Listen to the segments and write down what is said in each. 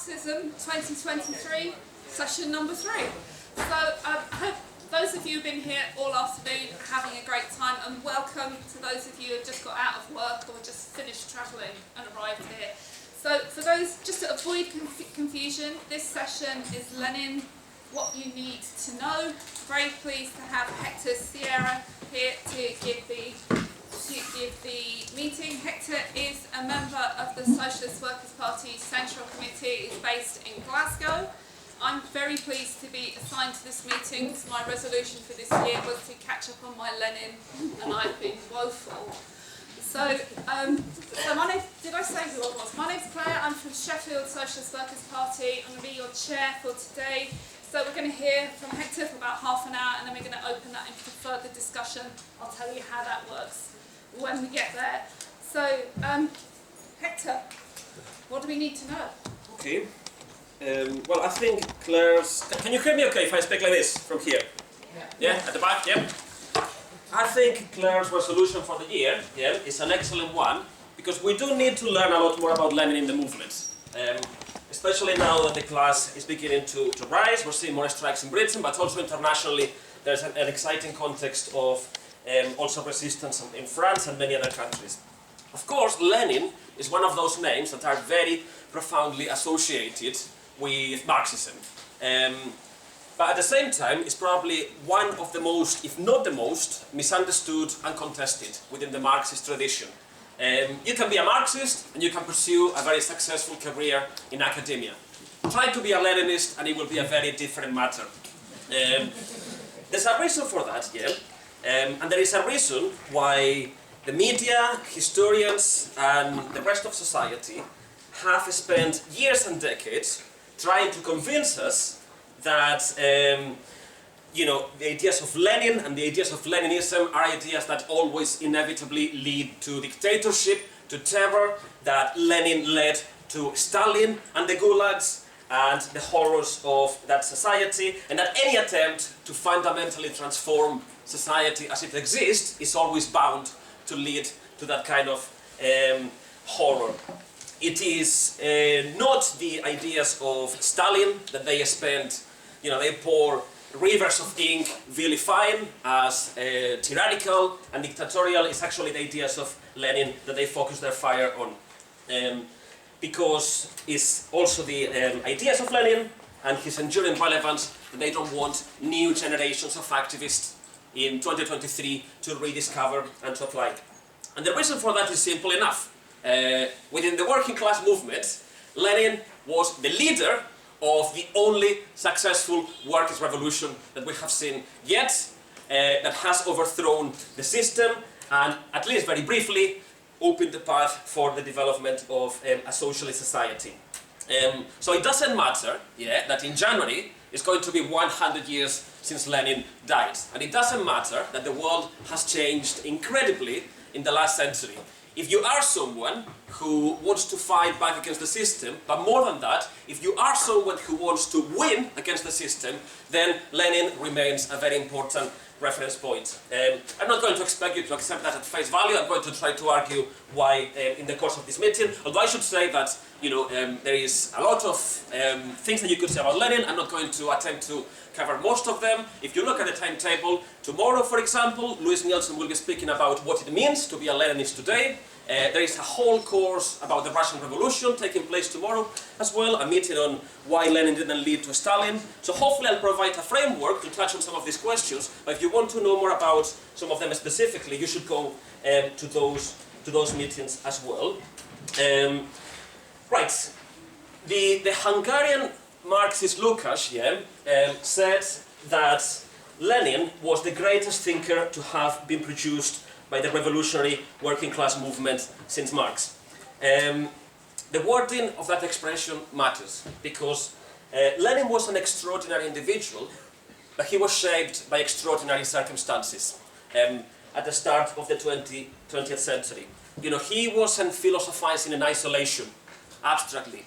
Marxism 2023, session number 3. So I hope those of you who've been here all afternoon are having a great time, and welcome to those of you who have just got out of work or just finished travelling and arrived here. So for those, just to avoid confusion, this session is Lenin, what you need to know. Very pleased to have Hector Sierra here to give the meeting. Hector is a member of the Socialist Workers' Party Central Committee. Is based in Glasgow. I'm very pleased to be assigned to this meeting because my resolution for this year was to catch up on my Lenin, and I've been woeful. So my name, did I say who I was? My name's Claire, I'm from Sheffield Socialist Workers' Party. I'm going to be your chair for today. So we're going to hear from Hector for about half an hour, and then we're going to open that into further discussion. I'll tell you how that works when we get there. So, Hector, what do we need to know? Okay. Well, I think Claire's... Can you hear me okay if I speak like this from here? Yeah? At the back, yeah? I think Claire's resolution for the year, yeah, is an excellent one, because we do need to learn a lot more about Lenin in the movement. Especially now that the class is beginning to rise. We're seeing more strikes in Britain, but also internationally there's an exciting context of also resistance in France and many other countries. Of course, Lenin is one of those names that are very profoundly associated with Marxism. But at the same time, it's probably one of the most, if not the most, misunderstood and contested within the Marxist tradition. You can be a Marxist and you can pursue a very successful career in academia. Try to be a Leninist and it will be a very different matter. There's a reason for that, yeah? And there is a reason why the media, historians and the rest of society have spent years and decades trying to convince us that the ideas of Lenin and the ideas of Leninism are ideas that always inevitably lead to dictatorship, to terror, that Lenin led to Stalin and the gulags and the horrors of that society, and that any attempt to fundamentally transform society as it exists is always bound to lead to that kind of horror. It is not the ideas of Stalin that they spent, they pour rivers of ink vilifying as tyrannical and dictatorial. It's actually the ideas of Lenin that they focus their fire on. Because it's also the ideas of Lenin and his enduring relevance that they don't want new generations of activists in 2023 to rediscover and to apply. And the reason for that is simple enough. Within the working class movement, Lenin was the leader of the only successful workers' revolution that we have seen yet, that has overthrown the system and, at least very briefly, opened the path for the development of a socialist society. So it doesn't matter that in January it's going to be 100 years since Lenin died. And it doesn't matter that the world has changed incredibly in the last century. If you are someone who wants to fight back against the system, but more than that, if you are someone who wants to win against the system, then Lenin remains a very important reference point. I'm not going to expect you to accept that at face value. I'm going to try to argue why in the course of this meeting. Although I should say that there is a lot of things that you could say about Lenin. I'm not going to attempt to cover most of them. If you look at the timetable, tomorrow, for example, Louis Nielsen will be speaking about what it means to be a Leninist today. There is a whole course about the Russian Revolution taking place tomorrow as well, a meeting on why Lenin didn't lead to Stalin. So hopefully I'll provide a framework to touch on some of these questions, but if you want to know more about some of them specifically, you should go to those meetings as well. Right, the Hungarian Marxist Lukács said that Lenin was the greatest thinker to have been produced by the revolutionary working class movement since Marx. The wording of that expression matters, because Lenin was an extraordinary individual, but he was shaped by extraordinary circumstances at the start of the 20th century. He wasn't philosophizing in isolation, abstractly.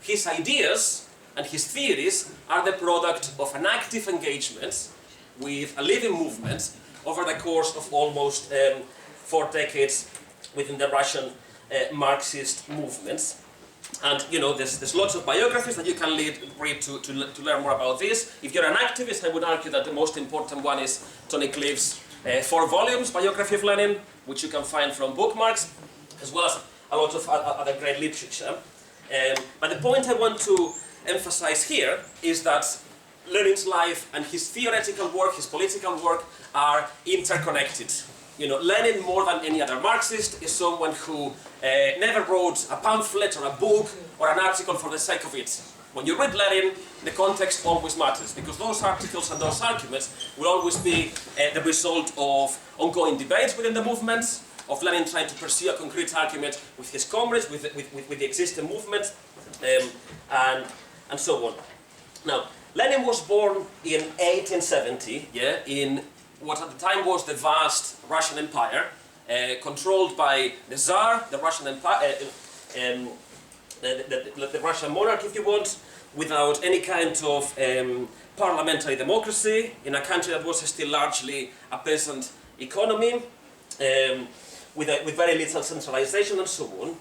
His ideas and his theories are the product of an active engagement with a living movement over the course of almost 4 decades within the Russian Marxist movements. And you know, there's lots of biographies that you can read to learn more about this. If you're an activist, I would argue that the most important one is Tony Cliff's 4 volumes biography of Lenin, which you can find from bookmarks, as well as a lot of other great literature. But the point I want to emphasize here is that Lenin's life and his theoretical work, his political work, are interconnected. You know, Lenin, more than any other Marxist, is someone who never wrote a pamphlet or a book or an article for the sake of it. When you read Lenin, the context always matters, because those articles and those arguments will always be the result of ongoing debates within the movement, of Lenin trying to pursue a concrete argument with his comrades, with the existing movement, and so on. Now, Lenin was born in 1870, in what at the time was the vast Russian Empire, controlled by the Tsar, the Russian Empire, the Russian monarch, if you want, without any kind of parliamentary democracy, in a country that was still largely a peasant economy, with very little centralization and so on.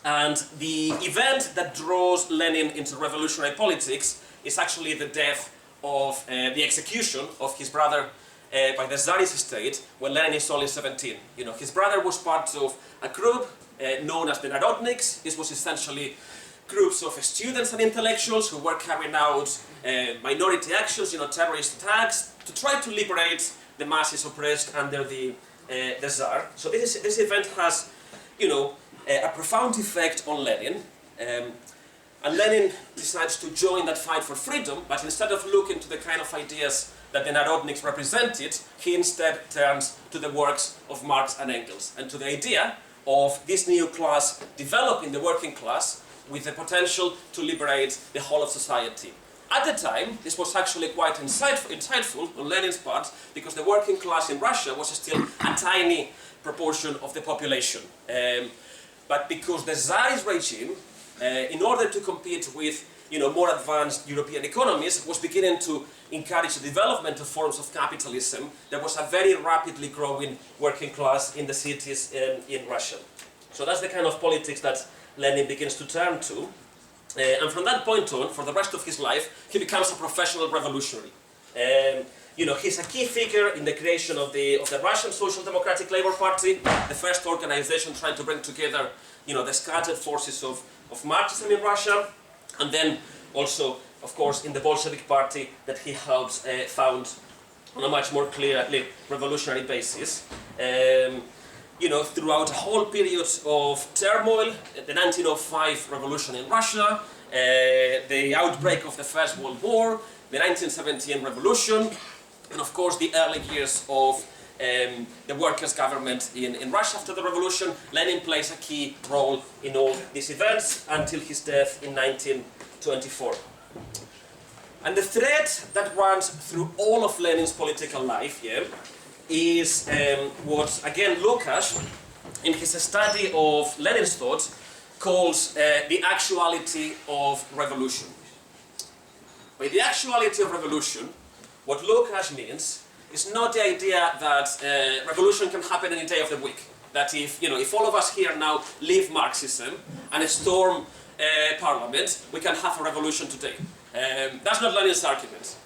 And the event that draws Lenin into revolutionary politics is actually the death of the execution of his brother by the Tsarist state when Lenin is only 17. You know, his brother was part of a group known as the Narodniks. This was essentially groups of students and intellectuals who were carrying out minority actions, you know, terrorist attacks, to try to liberate the masses oppressed under the Tsar. So this event has, you know, a profound effect on Lenin. And Lenin decides to join that fight for freedom, but instead of looking to the kind of ideas that the Narodniks represented, he instead turns to the works of Marx and Engels, and to the idea of this new class developing the working class with the potential to liberate the whole of society. At the time, this was actually quite insightful on Lenin's part, because the working class in Russia was still a tiny proportion of the population. But because the Tsarist regime, in order to compete with, you know, more advanced European economies, was beginning to encourage the development of forms of capitalism, there was a very rapidly growing working class in the cities in Russia. So that's the kind of politics that Lenin begins to turn to. And from that point on, for the rest of his life, he becomes a professional revolutionary. You know, he's a key figure in the creation of the Russian Social Democratic Labour Party, the first organization trying to bring together, you know, the scattered forces of Marxism in Russia, and then also, of course, in the Bolshevik Party that he helps found on a much more clearly revolutionary basis. You know, throughout a whole period of turmoil, the 1905 revolution in Russia, the outbreak of the First World War, the 1917 revolution, and of course the early years of the workers' government in Russia after the revolution, Lenin plays a key role in all these events until his death in 1924. And the thread that runs through all of Lenin's political life, is what, again, Lucas, in his study of Lenin's thoughts, calls the actuality of revolution. By the actuality of revolution, what Lucas means is not the idea that revolution can happen any day of the week. That if, you know, if all of us here now leave Marxism and storm Parliament, we can have a revolution today. That's not Lenin's argument,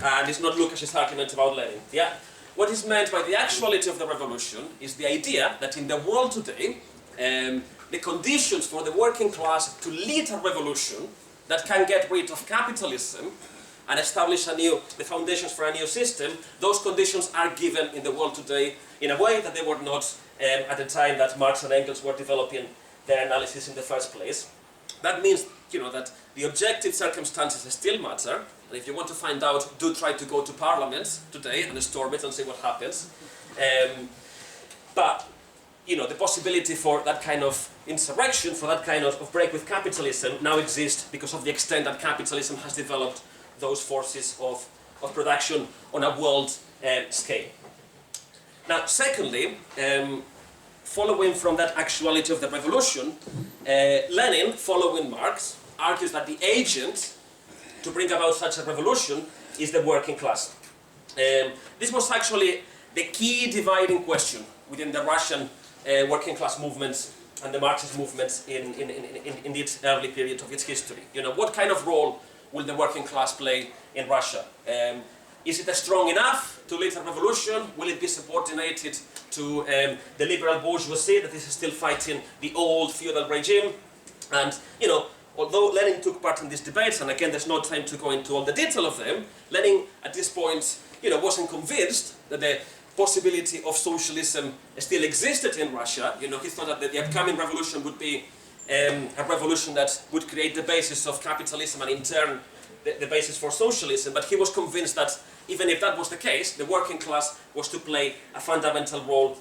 and it's not Lucas's argument about Lenin. Yeah. What is meant by the actuality of the revolution is the idea that in the world today, the conditions for the working class to lead a revolution that can get rid of capitalism and establish the foundations for a new system, those conditions are given in the world today in a way that they were not at the time that Marx and Engels were developing their analysis in the first place. That means, you know, that the objective circumstances still matter, and if you want to find out, do try to go to Parliament today and storm it and see what happens. But, you know, the possibility for that kind of insurrection, for that kind of break with capitalism now exists because of the extent that capitalism has developed those forces of production on a world scale. Now, secondly, following from that actuality of the revolution, Lenin, following Marx, argues that the agent to bring about such a revolution is the working class. This was actually the key dividing question within the Russian working class movements and the Marxist movement in its early period of its history. You know, what kind of role will the working class play in Russia? Is it strong enough to lead a revolution? Will it be subordinated to the liberal bourgeoisie that is still fighting the old feudal regime? And, you know, although Lenin took part in these debates, and again there's no time to go into all the detail of them, Lenin at this point, you know, wasn't convinced that the possibility of socialism still existed in Russia. You know, he thought that the upcoming revolution would be a revolution that would create the basis of capitalism and in turn the basis for socialism. But he was convinced that even if that was the case, the working class was to play a fundamental role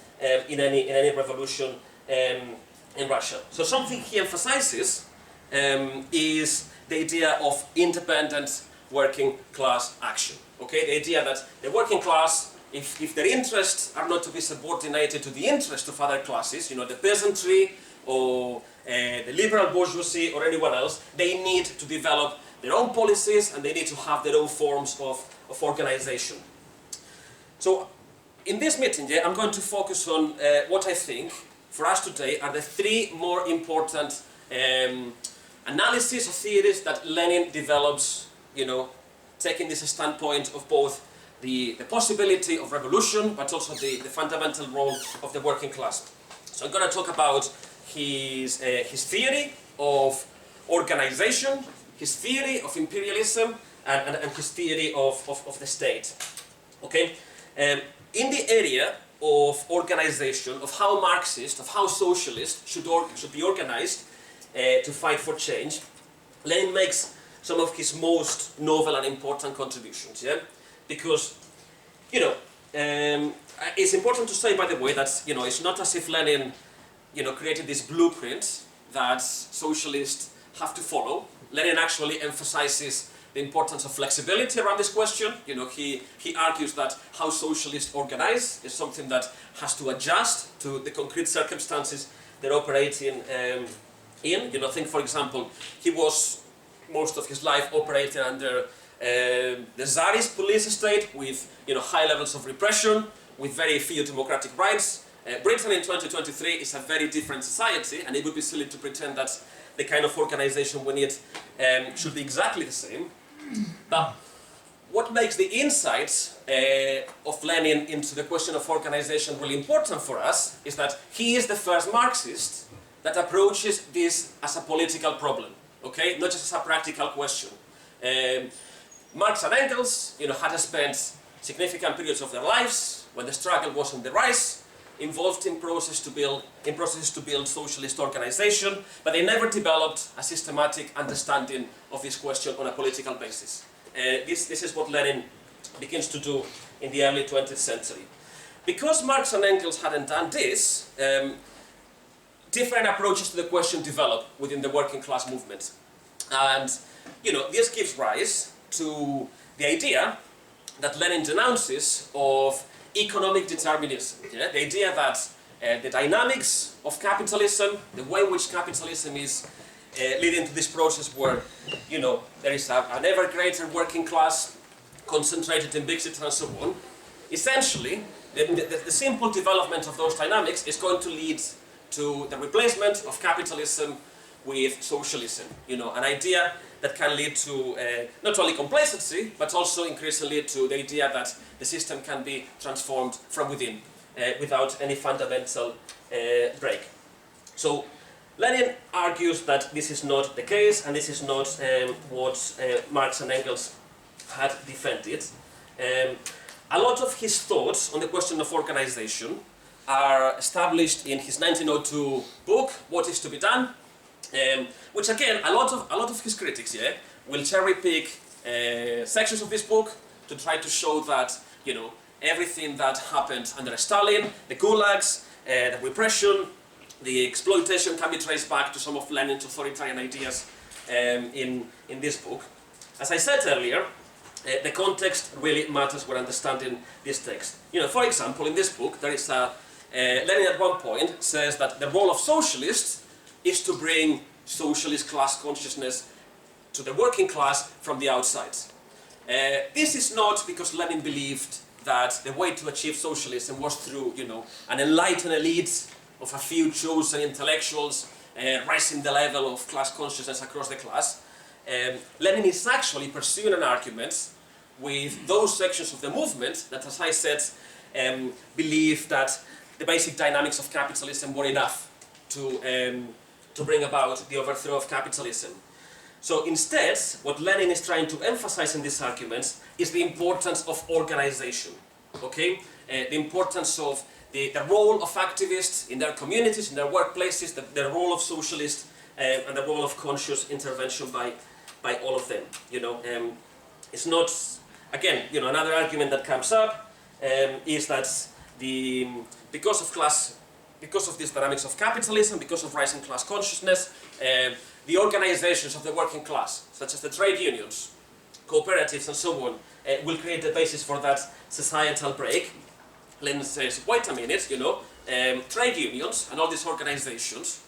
in any revolution in Russia. So something he emphasizes is the idea of independent working class action. Okay, the idea that the working class, if their interests are not to be subordinated to the interests of other classes, you know, the peasantry or the liberal bourgeoisie or anyone else, they need to develop their own policies and they need to have their own forms of organization. So in this meeting, I'm going to focus on what I think for us today are the three more important analyses or theories that Lenin develops, you know, taking this standpoint of both the possibility of revolution, but also the fundamental role of the working class. So I'm going to talk about his theory of organization, his theory of imperialism, and his theory of the state. Okay? In the area of organization, of how Marxist, of how socialist should be organized to fight for change, Lenin makes some of his most novel and important contributions, yeah? Because, you know, it's important to say, by the way, that, you know, it's not as if Lenin, you know, created this blueprint that socialists have to follow. Lenin actually emphasizes the importance of flexibility around this question. You know, he argues that how socialists organize is something that has to adjust to the concrete circumstances they're operating in. You know, think, for example, he was most of his life operating under the Tsarist police state with, you know, high levels of repression, with very few democratic rights. Britain in 2023 is a very different society, and it would be silly to pretend that the kind of organization we need should be exactly the same. But what makes the insights of Lenin into the question of organization really important for us is that he is the first Marxist that approaches this as a political problem, okay? Not just as a practical question. Marx and Engels, you know, had spent significant periods of their lives when the struggle was on the rise, involved in processes to build socialist organization, but they never developed a systematic understanding of this question on a political basis. This is what Lenin begins to do in the early 20th century. Because Marx and Engels hadn't done this, different approaches to the question develop within the working class movement. And, you know, this gives rise to the idea that Lenin denounces of economic determinism. Yeah? The idea that the dynamics of capitalism, the way in which capitalism is leading to this process where, you know, there is an ever greater working class concentrated in big cities and so on, essentially, the simple development of those dynamics is going to lead to the replacement of capitalism with socialism. You know, an idea that can lead to not only complacency, but also increasingly to the idea that the system can be transformed from within without any fundamental break. So Lenin argues that this is not the case, and this is not what Marx and Engels had defended. A lot of his thoughts on the question of organization are established in his 1902 book, What is to be Done? Which again, a lot of his critics, yeah, will cherry pick sections of this book to try to show that, you know, everything that happened under Stalin, the gulags, the repression, the exploitation can be traced back to some of Lenin's authoritarian ideas in this book. As I said earlier, the context really matters when understanding this text. You know, for example, in this book, there is Lenin at one point says that the role of socialists is to bring socialist class consciousness to the working class from the outside. This is not because Lenin believed that the way to achieve socialism was through, you know, an enlightened elite of a few chosen intellectuals raising the level of class consciousness across the class. Lenin is actually pursuing an argument with those sections of the movement that, as I said, believe that the basic dynamics of capitalism were enough to bring about the overthrow of capitalism. So instead, what Lenin is trying to emphasize in these arguments is the importance of organization, okay? The importance of the role of activists in their communities, in their workplaces, the role of socialists, and the role of conscious intervention by all of them. You know, it's not, again, you know, another argument that comes up is that because of these dynamics of capitalism, because of rising class consciousness, the organizations of the working class, such as the trade unions, cooperatives and so on, will create the basis for that societal break. Lenin says, wait a minute, you know, trade unions and all these organizations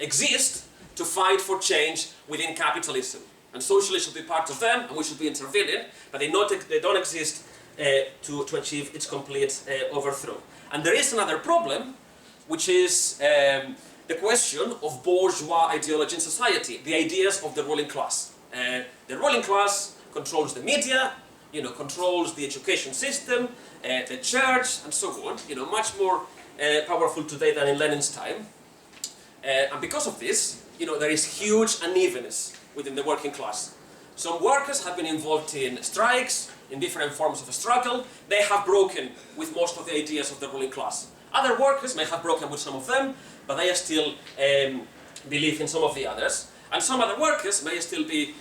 exist to fight for change within capitalism. And socialists should be part of them, and we should be intervening, but they don't exist to achieve its complete overthrow. And there is another problem, which is the question of bourgeois ideology in society, the ideas of the ruling class. The ruling class controls the media, you know, controls the education system, the church, and so on. You know, much more powerful today than in Lenin's time. And because of this, you know, there is huge unevenness within the working class. Some workers have been involved in strikes, in different forms of a struggle. They have broken with most of the ideas of the ruling class. Other workers may have broken with some of them, but they still believe in some of the others. And some other workers may still be,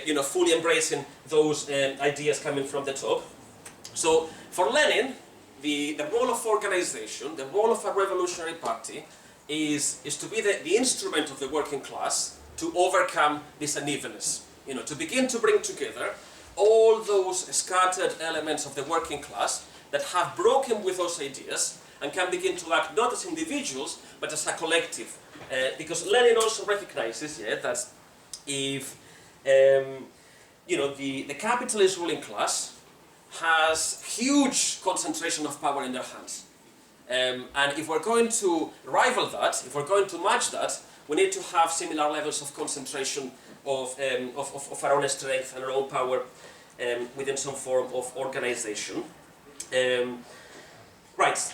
you know, fully embracing those ideas coming from the top. So for Lenin, the role of organization, the role of a revolutionary party, is to be the instrument of the working class to overcome this unevenness. You know, to begin to bring together all those scattered elements of the working class that have broken with those ideas and can begin to act not as individuals, but as a collective. Because Lenin also recognizes, yeah, that if you know, the capitalist ruling class has huge concentration of power in their hands. And if we're going to rival that, if we're going to match that, we need to have similar levels of concentration of our own strength and our own power within some form of organization. Right.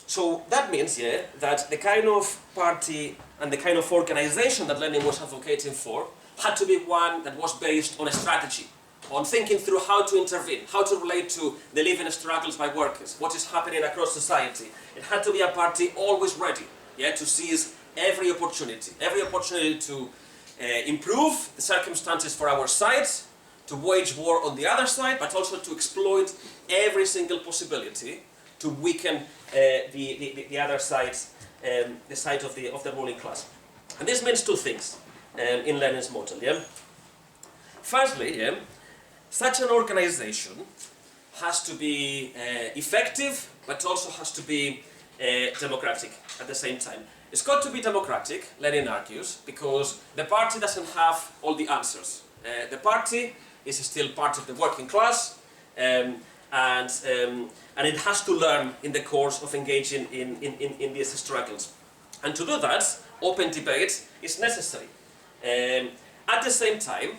So that means, yeah, that the kind of party and the kind of organization that Lenin was advocating for had to be one that was based on a strategy, on thinking through how to intervene, how to relate to the living struggles by workers, what is happening across society. It had to be a party always ready, yeah, to seize every opportunity to improve the circumstances for our side, to wage war on the other side, but also to exploit every single possibility to weaken the other side, the side of the ruling class. And this means two things in Lenin's model. Yeah? Firstly, yeah, such an organization has to be effective, but also has to be democratic at the same time. It's got to be democratic, Lenin argues, because the party doesn't have all the answers. The party is still part of the working class, and it has to learn in the course of engaging in these struggles. And to do that, open debate is necessary. At the same time,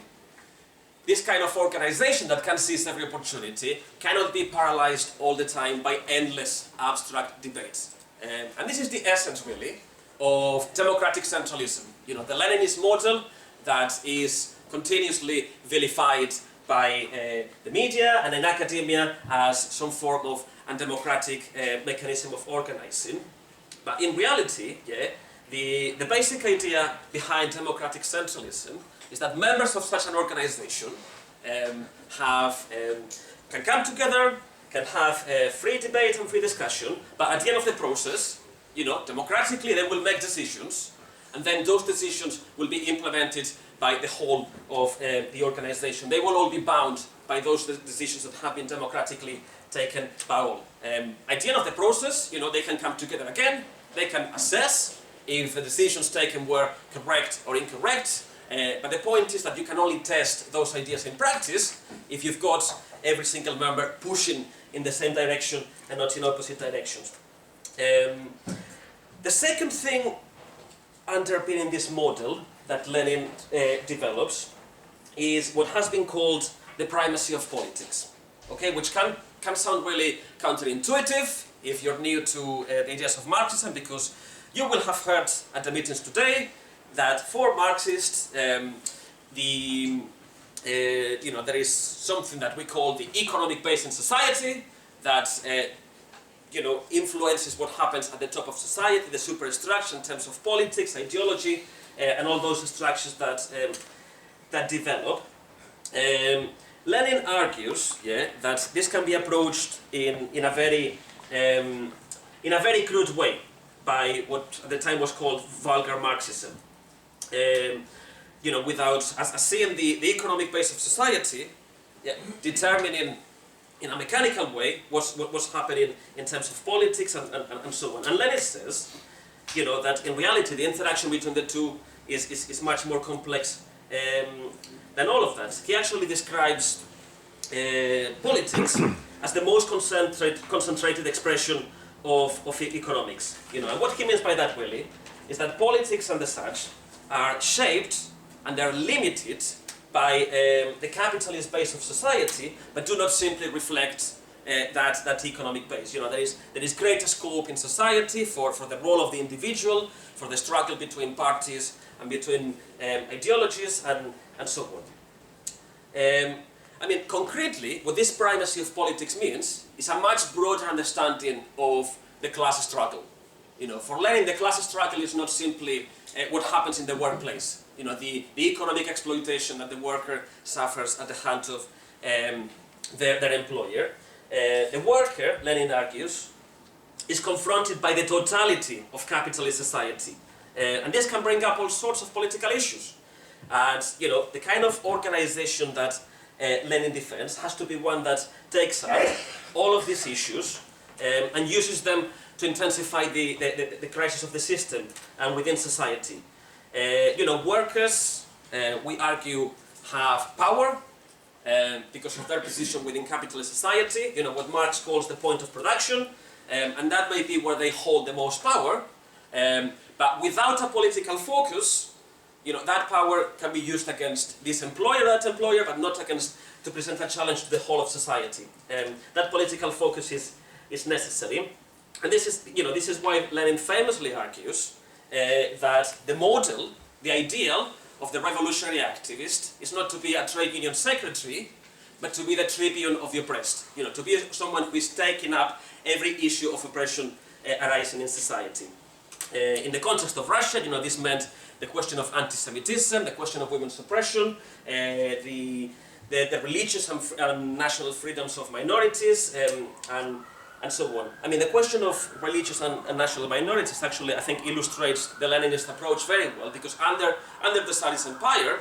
this kind of organization that can seize every opportunity cannot be paralyzed all the time by endless abstract debates. And this is the essence, really, of democratic centralism. You know, the Leninist model that is continuously vilified by the media and in academia as some form of undemocratic mechanism of organizing. But in reality, yeah, the basic idea behind democratic centralism is that members of such an organization can come together, can have free debate and free discussion, but at the end of the process, you know, democratically they will make decisions, and then those decisions will be implemented by the whole of the organization. They will all be bound by those decisions that have been democratically taken by all. At the end of the process, you know, they can come together again, they can assess if the decisions taken were correct or incorrect, but the point is that you can only test those ideas in practice if you've got every single member pushing in the same direction and not in opposite directions. The second thing underpinning this model that Lenin develops is what has been called the primacy of politics, okay, which can sound really counterintuitive if you're new to the ideas of Marxism, because you will have heard at the meetings today that for Marxists, there is something that we call the economic base in society that influences what happens at the top of society, the superstructure in terms of politics, ideology, and all those structures that develop. Lenin argues, that this can be approached in a very crude way by what at the time was called vulgar Marxism. Without seeing the economic base of society, determining in a mechanical way what's happening in terms of politics and so on. And Lenin says, that in reality the interaction between the two is much more complex than all of that. He actually describes politics as the most concentrated expression of economics. And what he means by that really is that politics and the such are shaped and they are limited by the capitalist base of society, but do not simply reflect that economic base. There is greater scope in society for the role of the individual, for the struggle between parties and between ideologies and so on. Concretely, what this primacy of politics means is a much broader understanding of the class struggle. For Lenin, the class struggle is not simply what happens in the workplace. The economic exploitation that the worker suffers at the hand of their employer. The worker, Lenin argues, is confronted by the totality of capitalist society. And this can bring up all sorts of political issues. And, the kind of organization that Lenin defends has to be one that takes up all of these issues and uses them to intensify the crisis of the system and within society. Workers, we argue, have power because of their position within capitalist society, what Marx calls the point of production, and that may be where they hold the most power, but without a political focus, that power can be used against this employer, that employer, but not against to present a challenge to the whole of society. That political focus is necessary, and this is why Lenin famously argues that the model, the ideal of the revolutionary activist is not to be a trade union secretary, but to be the tribune of the oppressed. To be someone who is taking up every issue of oppression arising in society. In the context of Russia, this meant the question of anti-Semitism, the question of women's oppression, the religious and national freedoms of minorities, and so on. The question of religious and national minorities actually, I think, illustrates the Leninist approach very well, because under the Tsarist Empire,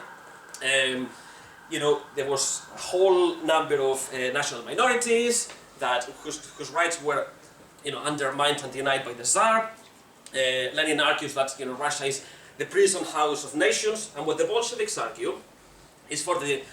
there was a whole number of national minorities whose rights were, undermined and denied by the Tsar. Lenin argues that, Russia is the prison house of nations, and what the Bolsheviks argue is for the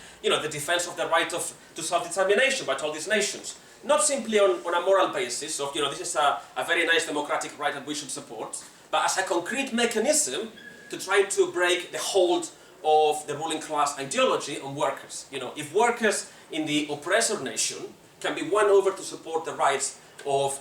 defense of the right to self-determination by all these nations. Not simply on a moral basis of, this is a very nice democratic right that we should support, but as a concrete mechanism to try to break the hold of the ruling class ideology on workers. If workers in the oppressor nation can be won over to support the rights of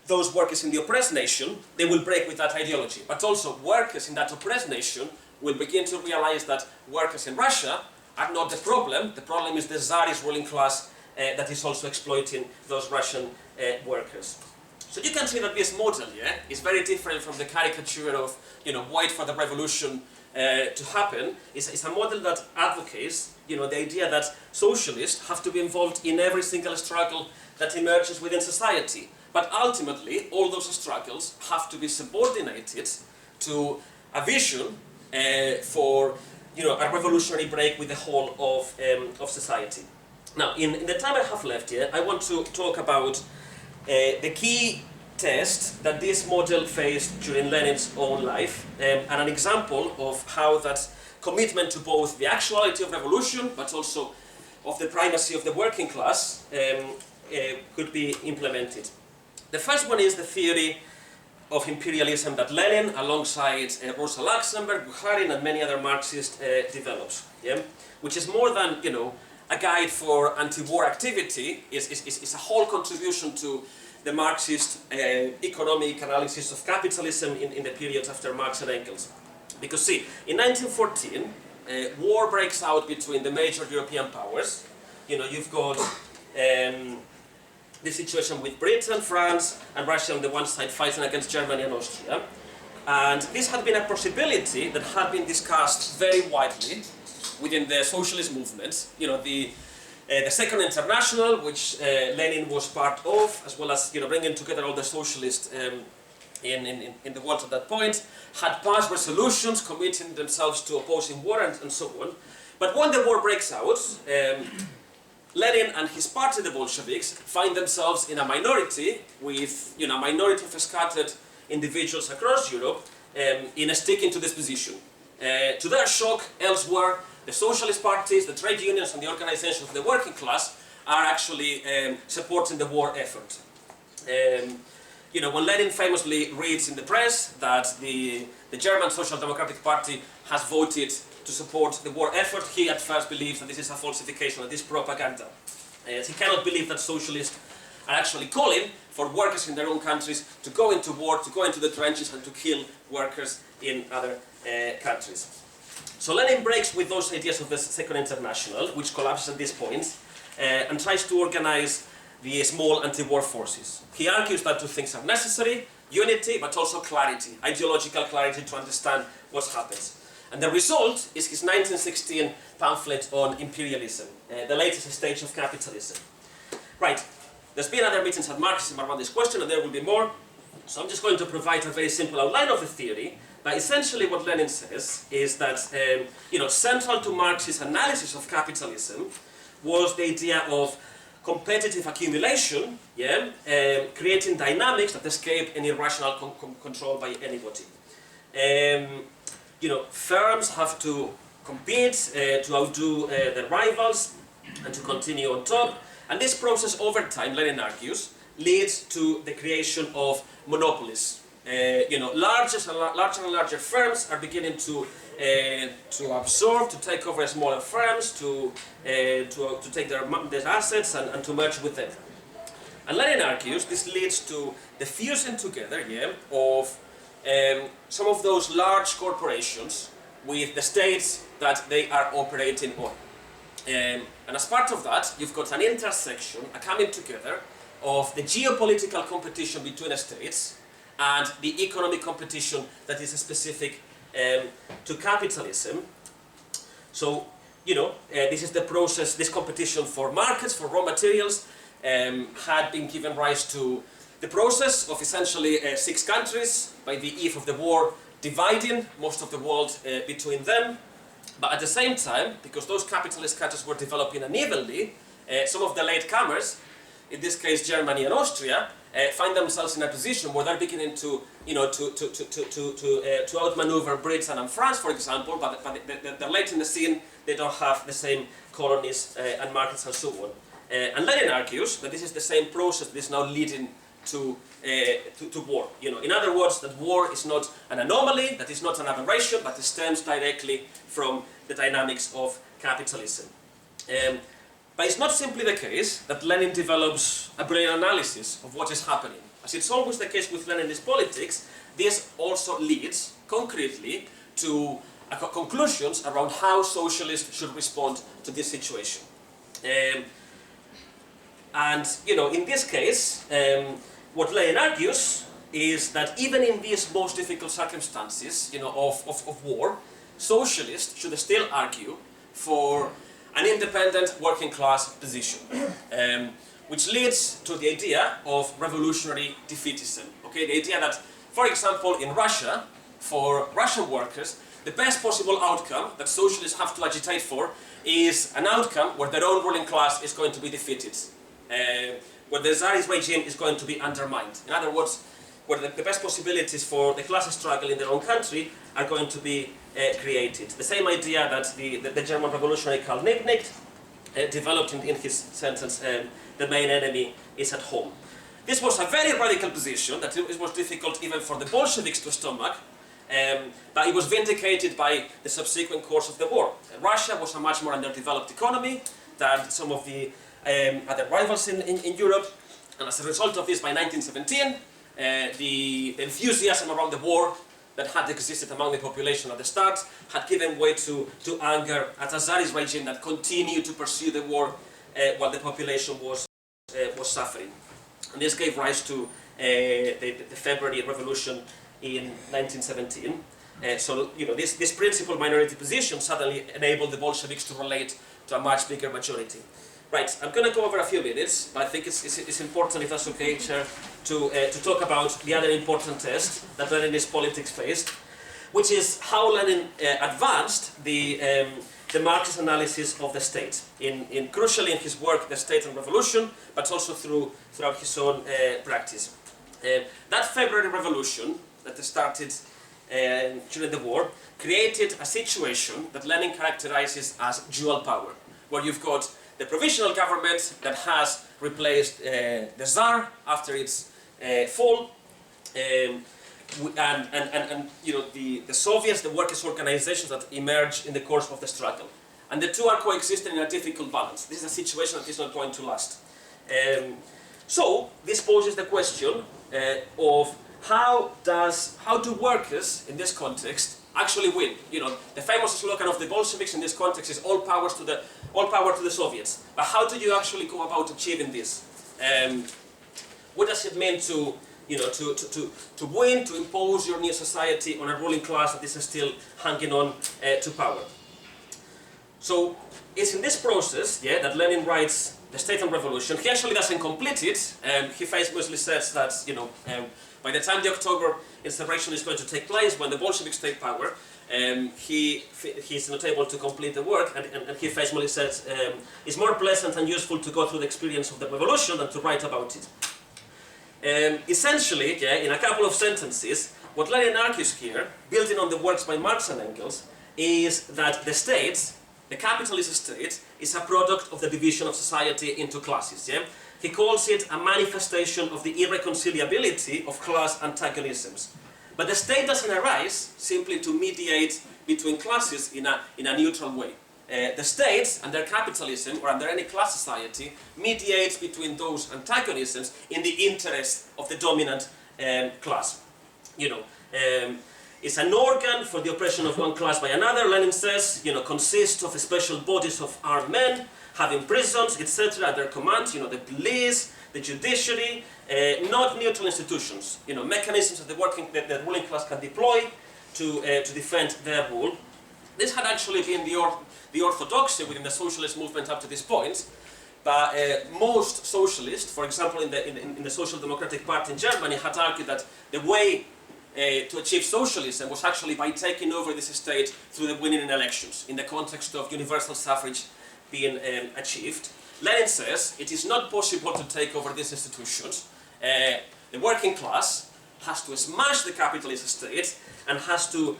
those workers in the oppressed nation, they will break with that ideology. But also workers in that oppressed nation will begin to realize that workers in Russia are not the problem is the Tsarist ruling class that is also exploiting those Russian workers. So you can see that this model, is very different from the caricature of, wait for the revolution to happen. It's a model that advocates, the idea that socialists have to be involved in every single struggle that emerges within society. But ultimately, all those struggles have to be subordinated to a vision for, a revolutionary break with the whole of society. Now, in the time I have left here, I want to talk about the key test that this model faced during Lenin's own life, and an example of how that commitment to both the actuality of revolution, but also of the primacy of the working class, could be implemented. The first one is the theory of imperialism that Lenin, alongside Rosa Luxemburg, Bukharin, and many other Marxists, developed. Yeah? Which is more than, you know, a guide for anti-war activity, is a whole contribution to the Marxist economic analysis of capitalism in the period after Marx and Engels. Because see, in 1914, war breaks out between the major European powers. You know, you've got the situation with Britain, France, and Russia on the one side fighting against Germany and Austria. And this had been a possibility that had been discussed very widely within the socialist movement. You know, the Second International, which Lenin was part of, as well as, you know, bringing together all the socialists in the world at that point, had passed resolutions committing themselves to opposing war and so on. But when the war breaks out, Lenin and his party, the Bolsheviks, find themselves in a minority with, you know, a minority of scattered individuals across Europe in sticking to this position. To their shock, elsewhere, the socialist parties, the trade unions, and the organizations of the working class are actually supporting the war effort. You know, when Lenin famously reads in the press that the German Social Democratic Party has voted to support the war effort, he at first believes that this is a falsification, that this is propaganda. He cannot believe that socialists are actually calling for workers in their own countries to go into war, to go into the trenches, and to kill workers in other countries. So Lenin breaks with those ideas of the Second International, which collapses at this point, and tries to organize the small anti-war forces. He argues that two things are necessary: unity, but also clarity, ideological clarity to understand what happens. And the result is his 1916 pamphlet on imperialism, the latest stage of capitalism. Right, there's been other meetings at Marxism around this question, and there will be more. So I'm just going to provide a very simple outline of the theory. But essentially what Lenin says is that, you know, central to Marx's analysis of capitalism was the idea of competitive accumulation, yeah, creating dynamics that escape any rational control by anybody. You know, firms have to compete to outdo their rivals and to continue on top. And this process over time, Lenin argues, leads to the creation of monopolies. You know, larger and larger firms are beginning to absorb, to take over smaller firms, to take their assets and to merge with them. And Lenin argues this leads to the fusing together, yeah, of some of those large corporations with the states that they are operating on. And as part of that, you've got an intersection, a coming together of the geopolitical competition between the states and the economic competition that is specific to capitalism. So, you know, this is the process, this competition for markets, for raw materials, had been given rise to the process of essentially 6 countries by the eve of the war dividing most of the world between them. But at the same time, because those capitalist countries were developing unevenly, some of the latecomers, in this case Germany and Austria, find themselves in a position where they're beginning to, you know, to outmaneuver Britain and France, for example, but they're late in the scene, they don't have the same colonies and markets and so on. And Lenin argues that this is the same process that is now leading to war. You know, in other words, that war is not an anomaly, that is not an aberration, but it stems directly from the dynamics of capitalism. But it's not simply the case that Lenin develops a brilliant analysis of what is happening. As it's always the case with Leninist politics, this also leads, concretely, to conclusions around how socialists should respond to this situation. And, you know, in this case, what Lenin argues is that even in these most difficult circumstances, you know, of war, socialists should still argue for an independent working class position, which leads to the idea of revolutionary defeatism. Okay, the idea that, for example, in Russia, for Russian workers, the best possible outcome that socialists have to agitate for is an outcome where their own ruling class is going to be defeated, where the Tsarist regime is going to be undermined. In other words, where the best possibilities for the class struggle in their own country are going to be created. The same idea that the German revolutionary Karl Liebknecht developed in his sentence, the main enemy is at home. This was a very radical position that it was difficult even for the Bolsheviks to stomach, but it was vindicated by the subsequent course of the war. Russia was a much more underdeveloped economy than some of the other rivals in Europe, and as a result of this, by 1917, the enthusiasm around the war that had existed among the population at the start had given way to anger at the Tsarist regime that continued to pursue the war while the population was suffering. And this gave rise to the February Revolution in 1917. So, you know, this principal minority position suddenly enabled the Bolsheviks to relate to a much bigger majority. Right, I'm going to go over a few minutes, but I think it's important, if that's okay, Chair, to talk about the other important test that Leninist politics faced, which is how Lenin advanced the Marxist analysis of the state, crucially in his work, The State and Revolution, but also throughout his own practice. That February Revolution that started during the war created a situation that Lenin characterizes as dual power, where you've got the provisional government that has replaced the Tsar after its fall, and you know, the Soviets, the workers' organizations that emerged in the course of the struggle. And the two are coexisting in a difficult balance. This is a situation that is not going to last. So this poses the question of how do workers in this context actually win? You know, the famous slogan of the Bolsheviks in this context is all power to the Soviets. But how do you actually go about achieving this? What does it mean to, you know, to win, to impose your new society on a ruling class that is still hanging on to power? So it's in this process, yeah, that Lenin writes The State and Revolution. He actually doesn't complete it. He famously says that, you know, by the time the October insurrection is going to take place, when the Bolsheviks take power, he's not able to complete the work, and he famously says it's more pleasant and useful to go through the experience of the revolution than to write about it. Essentially, yeah, in a couple of sentences, what Lenin argues here, building on the works by Marx and Engels, is that the state, the capitalist state, is a product of the division of society into classes. Yeah? He calls it a manifestation of the irreconcilability of class antagonisms. But the state doesn't arise simply to mediate between classes in a neutral way. The states, under capitalism or under any class society, mediate between those antagonisms in the interest of the dominant class. You know, it's an organ for the oppression of one class by another. Lenin says, you know, consists of special bodies of armed men, having prisons, etc. at their command. You know, the police, the judiciary, not neutral institutions. You know, mechanisms that the ruling class can deploy to defend their rule. This had actually been the orthodoxy within the socialist movement up to this point, but most socialists, for example in the Social Democratic Party in Germany, had argued that the way to achieve socialism was actually by taking over this state through the winning in elections, in the context of universal suffrage being achieved. Lenin says it is not possible to take over these institutions. The working class has to smash the capitalist state and has to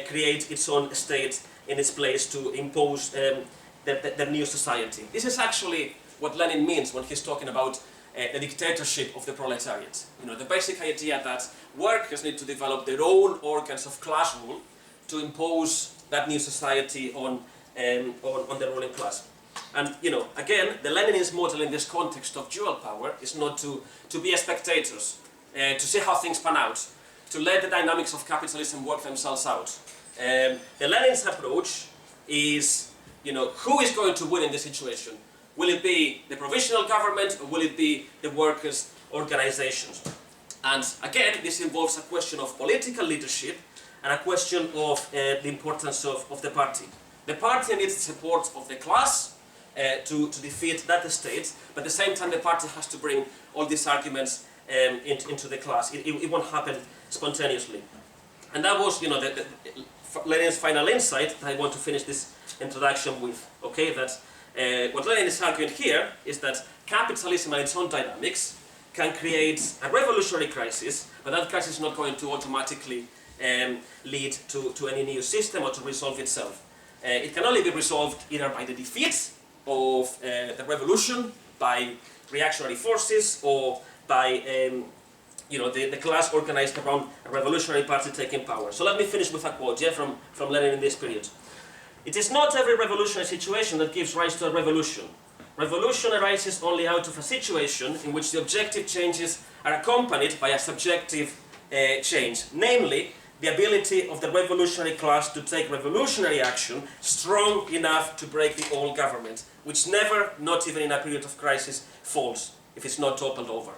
create its own state in its place to impose the new society. This is actually what Lenin means when he's talking about the dictatorship of the proletariat. You know, the basic idea that workers need to develop their own organs of class rule to impose that new society on the ruling class. And, you know, again, the Leninist model in this context of dual power is not to be spectators, to see how things pan out, to let the dynamics of capitalism work themselves out. The Leninist approach is, you know, who is going to win in this situation? Will it be the provisional government or will it be the workers' organizations? And again, this involves a question of political leadership and a question of the importance of the party. The party needs the support of the class to defeat that state, but at the same time the party has to bring all these arguments into the class. It won't happen spontaneously. And that was, you know, Lenin's final insight that I want to finish this introduction with. Okay, that what Lenin is arguing here is that capitalism and its own dynamics can create a revolutionary crisis, but that crisis is not going to automatically lead to any new system or to resolve itself. It can only be resolved either by the defeat of the revolution, by reactionary forces, or by the class organized around a revolutionary party taking power. So let me finish with a quote from Lenin in this period. "It is not every revolutionary situation that gives rise to a revolution. Revolution arises only out of a situation in which the objective changes are accompanied by a subjective change, namely the ability of the revolutionary class to take revolutionary action strong enough to break the old government, which never, not even in a period of crisis, falls if it's not toppled over."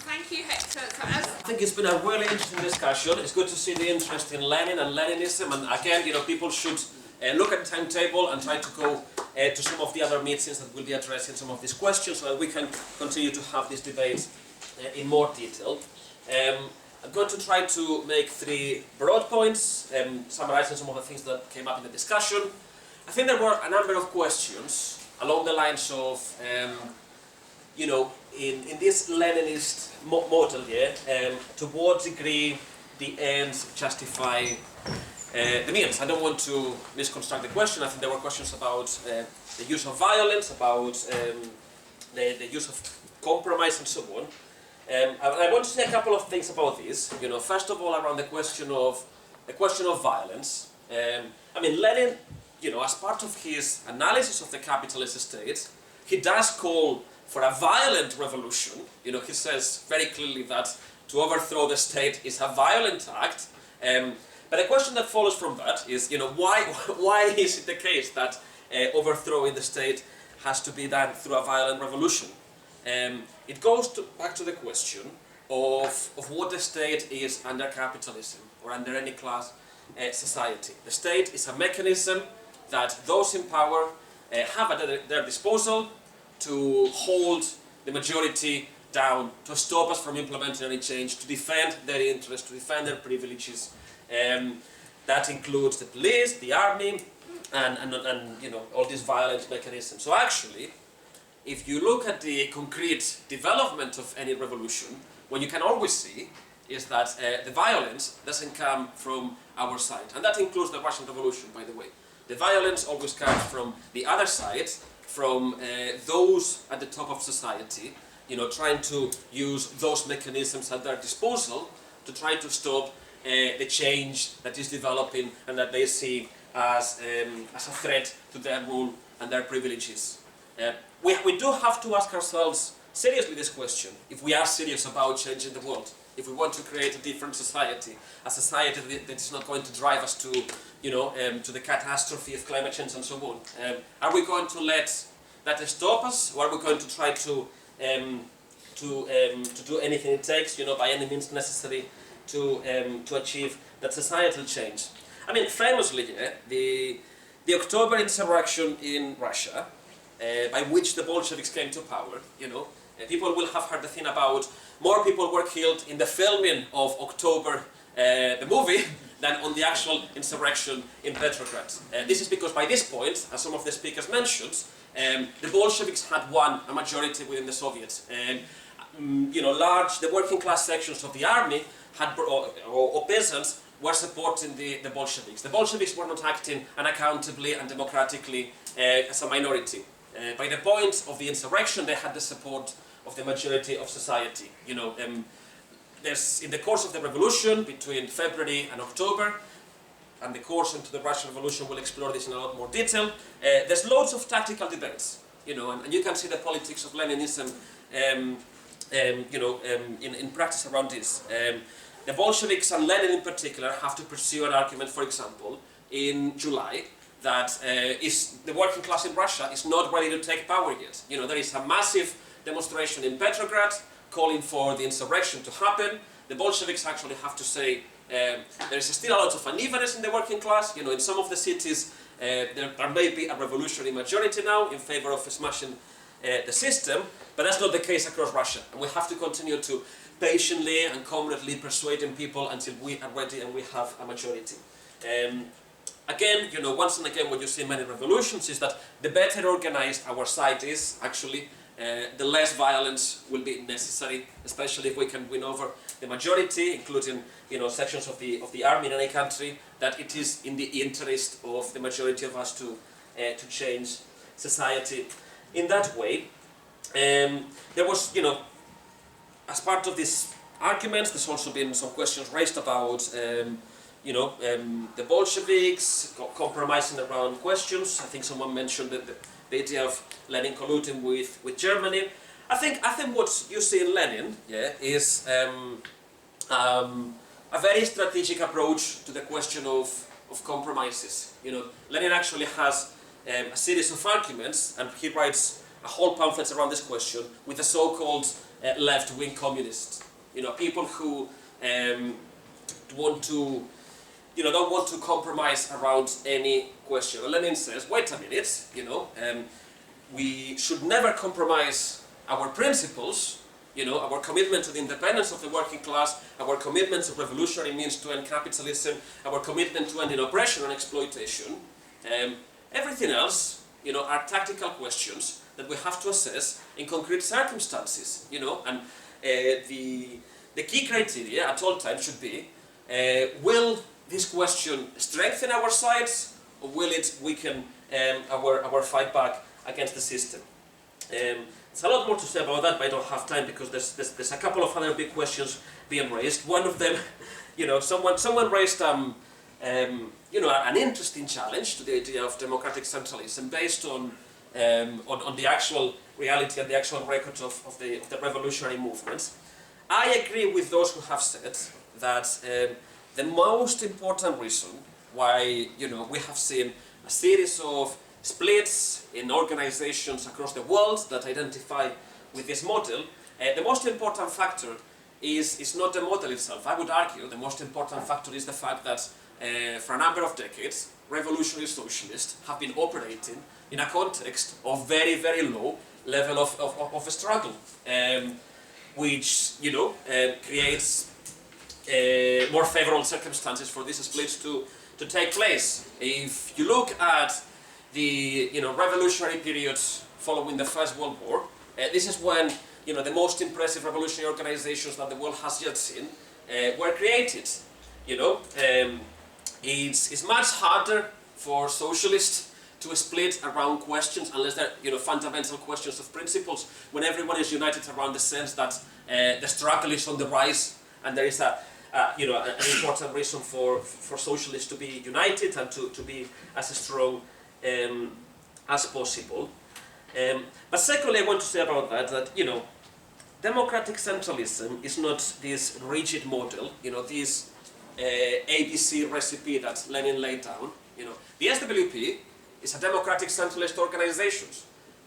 Thank you, Hector. I think it's been a really interesting discussion. It's good to see the interest in Lenin and Leninism, and again, people should look at the timetable and try to go to some of the other meetings that will be addressing some of these questions so that we can continue to have this debate in more detail. I'm going to try to make 3 broad points, summarizing some of the things that came up in the discussion. I think there were a number of questions along the lines of, in this Leninist model here, to what degree the ends justify the means. I don't want to misconstruct the question. I think there were questions about the use of violence, about the use of compromise and so on. I want to say a couple of things about this. First of all, around the question of violence. Lenin, as part of his analysis of the capitalist state, he does call for a violent revolution. He says very clearly that to overthrow the state is a violent act. But the question that follows from that is, why is it the case that overthrowing the state has to be done through a violent revolution? It goes back to the question of what the state is under capitalism or under any class society. The state is a mechanism that those in power have at their disposal to hold the majority down, to stop us from implementing any change, to defend their interests, to defend their privileges. That includes the police, the army, and all these violent mechanisms. So actually, if you look at the concrete development of any revolution, what you can always see is that the violence doesn't come from our side. And that includes the Russian Revolution, by the way. The violence always comes from the other side, from those at the top of society, trying to use those mechanisms at their disposal to try to stop the change that is developing and that they see as a threat to their rule and their privileges. We do have to ask ourselves seriously this question, if we are serious about changing the world, if we want to create a different society, a society that is not going to drive us to, to the catastrophe of climate change and so on. Are we going to let that stop us, or are we going to try to do anything it takes, by any means necessary to achieve that societal change? Famously, the October insurrection in Russia, by which the Bolsheviks came to power, people will have heard the thing about more people were killed in the filming of October, the movie, than on the actual insurrection in Petrograd. This is because by this point, as some of the speakers mentioned, the Bolsheviks had won a majority within the Soviets. The working class sections of the army or peasants were supporting the Bolsheviks. The Bolsheviks were not acting unaccountably and democratically as a minority. By the point of the insurrection, they had the support of the majority of society. There's, in the course of the revolution between February and October, and the course into the Russian Revolution will explore this in a lot more detail. There's loads of tactical debates, and you can see the politics of Leninism, in practice around this. The Bolsheviks and Lenin in particular have to pursue an argument, for example, in July, that the working class in Russia is not ready to take power yet. There is a massive demonstration in Petrograd calling for the insurrection to happen. The Bolsheviks actually have to say there is still a lot of unevenness in the working class. In some of the cities there may be a revolutionary majority now in favor of smashing the system, but that's not the case across Russia. And we have to continue to patiently and comradely persuading people until we are ready and we have a majority. Again, once and again, what you see in many revolutions is that the better organized our side is, actually, the less violence will be necessary, especially if we can win over the majority, including sections of the army in any country, that it is in the interest of the majority of us to change society in that way. There was, as part of these arguments, there's also been some questions raised about, the Bolsheviks compromising around questions. I think someone mentioned the idea of Lenin colluding with Germany. I think what you see in Lenin, is a very strategic approach to the question of compromises. Lenin actually has a series of arguments, and he writes a whole pamphlet around this question with the so-called left-wing communists. People who don't want to compromise around any question. And Lenin says, wait a minute, we should never compromise our principles, our commitment to the independence of the working class, our commitment to revolutionary means to end capitalism, our commitment to ending oppression and exploitation. Everything else, are tactical questions that we have to assess in concrete circumstances, and the key criteria at all times should be, will this question strengthen our sides, or will it weaken our fight back against the system? There's a lot more to say about that, but I don't have time because there's a couple of other big questions being raised. One of them, someone raised an interesting challenge to the idea of democratic centralism based on the actual reality and the actual records of the revolutionary movements. I agree with those who have said that the most important reason why we have seen a series of splits in organizations across the world that identify with this model, the most important factor is not the model itself. I would argue the most important factor is the fact that for a number of decades, revolutionary socialists have been operating in a context of very, very low level of struggle, which creates more favorable circumstances for these splits to take place. If you look at the revolutionary period following the First World War, this is when the most impressive revolutionary organizations that the world has yet seen were created. It's much harder for socialists to split around questions unless they're fundamental questions of principles, when everyone is united around the sense that the struggle is on the rise, and there is an important reason for socialists to be united and to be as strong as possible. But secondly, I want to say about that democratic centralism is not this rigid model, this ABC recipe that Lenin laid down. The SWP is a democratic centralist organization.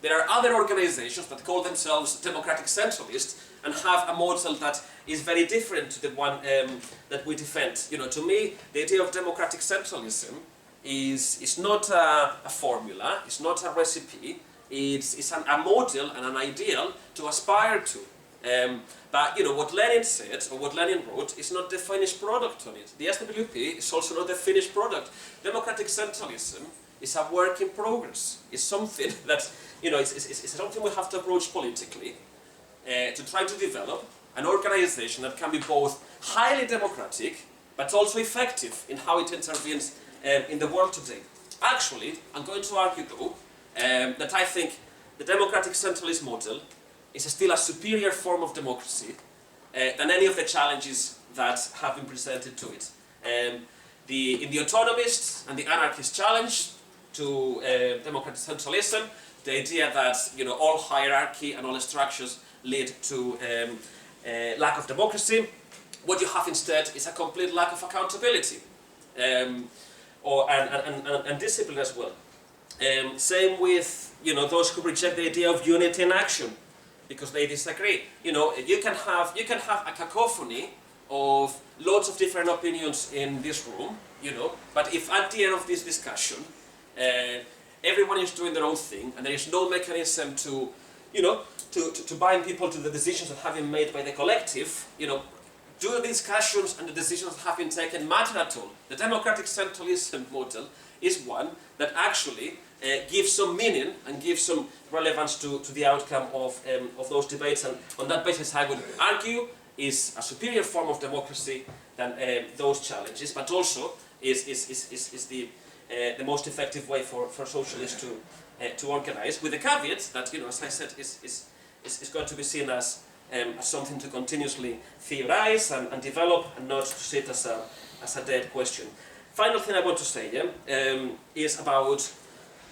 There are other organizations that call themselves democratic centralist and have a model that is very different to the one that we defend. To me, the idea of democratic centralism is not a formula, it's not a recipe, it's a model and an ideal to aspire to. But what Lenin said, or what Lenin wrote, is not the finished product on it. The SWP is also not the finished product. Democratic centralism is a work in progress. It's something that, it's something we have to approach politically, to try to develop an organization that can be both highly democratic, but also effective in how it intervenes in the world today. Actually, I'm going to argue though, that I think the democratic centralist model is still a superior form of democracy than any of the challenges that have been presented to it. In the autonomist and the anarchist challenge to democratic centralism, the idea that all hierarchy and all structures lead to lack of democracy, what you have instead is a complete lack of accountability and discipline as well. Same with those who reject the idea of unity in action, because they disagree. You can have a cacophony of lots of different opinions in this room, but if at the end of this discussion everyone is doing their own thing and there is no mechanism to bind people to the decisions that have been made by the collective, do the discussions and the decisions that have been taken matter at all? The democratic centralism model is one that actually give some meaning and give some relevance to the outcome of those debates. And on that basis, I would argue is a superior form of democracy than those challenges, but also is the most effective way for socialists to organize, with the caveat that, you know, as I said, is going to be seen as something to continuously theorize and develop, and not to sit as a dead question. Final thing I want to say is about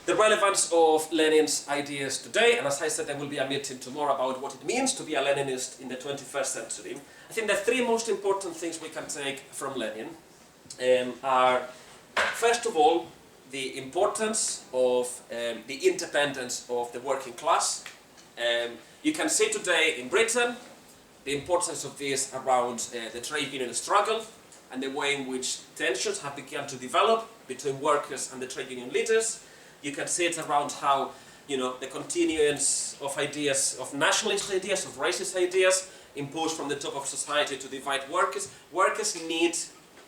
the relevance of Lenin's ideas today, and as I said, there will be a meeting tomorrow about what it means to be a Leninist in the 21st century. I think the three most important things we can take from Lenin are, first of all, the importance of the independence of the working class. You can see today in Britain the importance of this around the trade union struggle and the way in which tensions have begun to develop between workers and the trade union leaders. You can see it around how, you know, the continuance of ideas, of nationalist ideas, of racist ideas, imposed from the top of society to divide workers. Workers need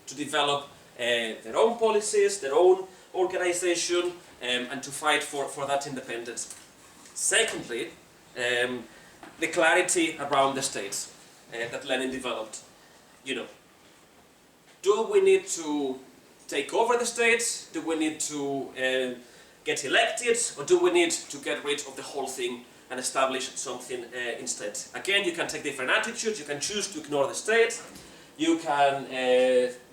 to develop their own policies, their own organization, and to fight for that independence. Secondly, the clarity around the states that Lenin developed. You know, do we need to take over the states? Do we need to get elected? Or do we need to get rid of the whole thing and establish something instead? Again, you can take different attitudes. You can choose to ignore the state. You can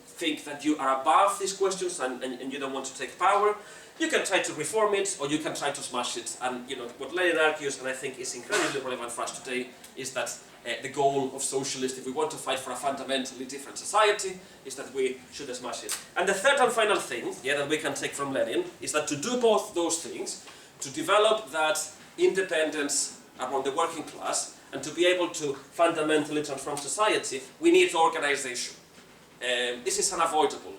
think that you are above these questions and you don't want to take power. You can try to reform it, or you can try to smash it. And, you know, what Lenin argues, and I think is incredibly relevant for us today, is that the goal of socialists, if we want to fight for a fundamentally different society, is that we should smash it. And the third and final thing, that we can take from Lenin, is that to do both those things, to develop that independence among the working class, and to be able to fundamentally transform society, we need organization. This is unavoidable.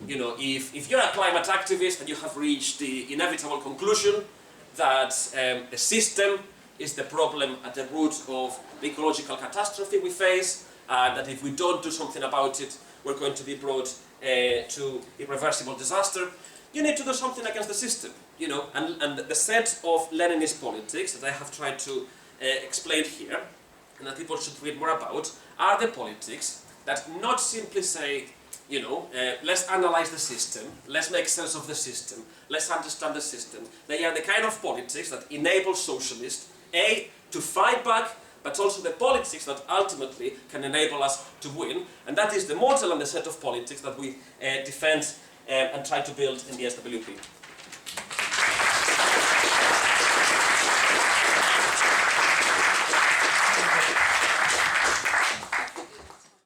You know, if you're a climate activist and you have reached the inevitable conclusion that the system is the problem at the root of the ecological catastrophe we face, and that if we don't do something about it, we're going to be brought to irreversible disaster, you need to do something against the system. You know, and the set of Leninist politics that I have tried to explain here, and that people should read more about, are the politics that not simply say, you know, let's analyze the system, let's make sense of the system, let's understand the system. They are the kind of politics that enable socialists, A, to fight back, but also the politics that ultimately can enable us to win. And that is the model and the set of politics that we defend and try to build in the SWP.